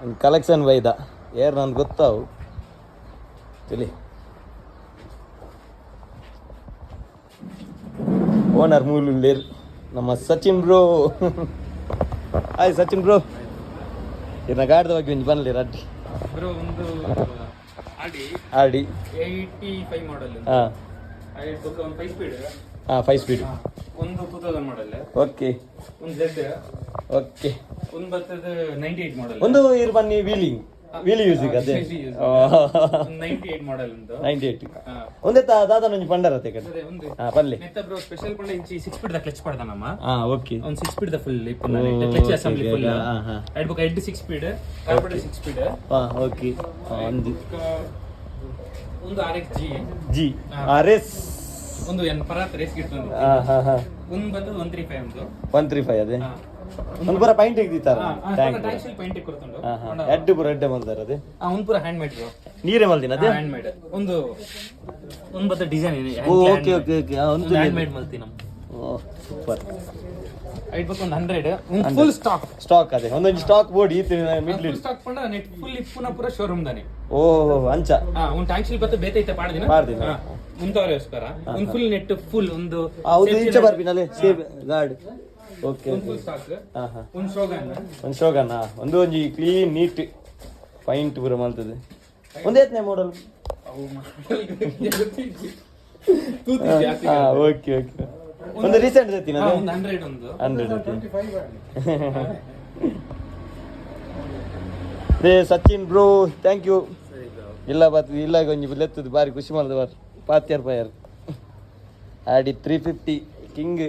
ಒಂದು ಕಲೆಕ್ಷನ್ ಬೈದ ಯಾರು ನನ್ಗೆ ಗೊತ್ತಾವು ತಿಳಿ ಓನರ್ ಮೂಲುಳ್ಳೇರು ನಮ್ಮ Sachin bro. Hi Sachin bro. ಇನ್ನ ಗಾಡಿದ ಬಗ್ಗೆ ಒಂದು ಬನ್ನಲಿ ರಡ್ಡಿ ಬ್ರೋ. ಒಂದು ಆಡಿ 85 ಮಾಡೆಲ್. ಹಾಂ ಒಂದು 5 ಸ್ಪೀಡ್. ಹಾಂ 5 ಸ್ಪೀಡ್. ಒಂದು 2000 ಮಾಡೆಲ್. ಓಕೆ ಒಂದು Z. ಓಕೆ. ಒಂದು ಬರ್ತದೆ 98 ಮಾಡೆಲ್. ಒಂದು ಇರ್ ಬನ್ನಿ ವೀಲಿ ಯೂಸಿಗೆ ಅದೇ 98 ಮಾಡೆಲ್ ಒಂದು 98 ಒಂದೇ ದಾದ ನಂಜಿ ಪಂಡರತೆ ಕಡೆ. ಅದೇ ಒಂದು ಹಾಂ ಪಲ್ಲೆ ನೆತ್ತ ಬ್ರೋ ಸ್ಪೆಷಲ್ ಪಂಡ ಇಂಚಿ 6 ಸ್ಪೀಡ್ ದ ಕ್ಲಚ್ ಪಡ್ದ ನಮ್ಮ. ಹಾಂ ಓಕೆ. ಒಂದು 6 ಸ್ಪೀಡ್ ದ ಫುಲ್ ಇಪ್ಪು ಕ್ಲಚ್ ಅಸೆಂಬ್ಲಿ ಫುಲ್. ಐಡ್ ಬುಕ್ 6 ಸ್ಪೀಡ್ ಕಾರ್ಬನ್ 6 ಸ್ಪೀಡ್. ಹಾಂ ಓಕೆ. ಒಂದು RX G RS ಒಂದು ಎನ್ ಪರಾತ್ ರೇಸ್ ಗಿಡ್ತೊಂದು. ಹಾಂ ಹಾಂ ಒಂದು ಬಂದು 135 ಒಂದು 135 ಅದೇ ಒಂದು ಪೂರ ಪೈಂಟ್ ತೆಗ್ದಿತ್ತಾರ ಟ್ಯಾಂಕ್ ಟ್ಯಾಂಕ್ ಪೈಂಟ್ ಕೊಡ್ತೊಂಡು. ಎಡ್ಡು ಪೂರ ಎಡ್ಡೆ ಮಲ್ದಾರ ಅದೇ ಒಂದು ಪೂರ ಹ್ಯಾಂಡ್ ಮೇಡ್ ಬ್ರೋ. ನೀರೇ ಮಲ್ದಿನ ಅದೇ ಹ್ಯಾಂಡ್ ಮೇಡ್. ಒಂದು ಬತ್ತ ಡಿಸೈನ್ ಇದೆ. Okay okay okay. ಒಂದು ಹ್ಯಾಂಡ್ ಮೇಡ್ ಮಲ್ತಿ ನಮ್ಮ. ಓ ಸೂಪರ್. ಐಟ್ ಬಕ್ ಒಂದು 100 ಒಂದು ಫುಲ್ ಸ್ಟಾಕ್ ಅದೇ ಒಂದೊಂದು ಸ್ಟಾಕ್ ಬೋರ್ಡ್ ಈ ಮಿಡ್ಲ್ ಸ್ಟಾಕ್ ಪಂಡ ನೆಟ್ ಫುಲ್ ಇಪ್ಪುನ ಪೂರ ಶೋರೂಮ್ ದಾನೆ. ಓ ಅಂಚ ಒಂದು ಟ್ಯಾಂಕ್ ಶಿಲ್ ಬತ್ತ ಬೇತೈತೆ ಪಾಡ್ದಿನ ಮುಂತವರೆಸ್ಕರ ಒಂದು ಫುಲ್ ನೆಟ್ ಫುಲ್ ಒಂದು ಹೌದು ಇಂಚೆ ಬರ್ಬಿನಲ್ಲೇ ಸೇವ್ ಗಾರ್ಡ್. ಓಕೆ ಒಂದು ಫುಲ್ ಸ್ಟಾಕ್. ಹಾಂ ಹಾಂ ಒಂದು ಶೋಗನ್ ಒಂದು ಶೋಗನ್. ಒಂದು ಒಂಜಿ ಕ್ಲೀನ್ ನೀಟ್ ಪೈಂಟ್ ಪೂರ ಮಲ್ತದೆ. ಒಂದೇತ್ನೇ ಮಾಡಲ್. ಹಾಂ ಓಕೆ ಓಕೆ. ಒಂದು ರೀಸೆಂಟ್ ಜೊತಿನ ಒಂದು 100 ಒಂದು 100 ಅದೇ ಸಚಿನ್ ಬ್ರೋ ಥ್ಯಾಂಕ್ ಯು. ಇಲ್ಲ ಇಲ್ಲ ಒಂಜಿ ಲೆತ್ತದು ಬಾರಿ ಖುಷಿ ಮಾಡ್ದು ಬಾರ್ ಪಾತ್ಯಾರ್ ಪಯರ್ ಆಡಿ 350 ಕಿಂಗ್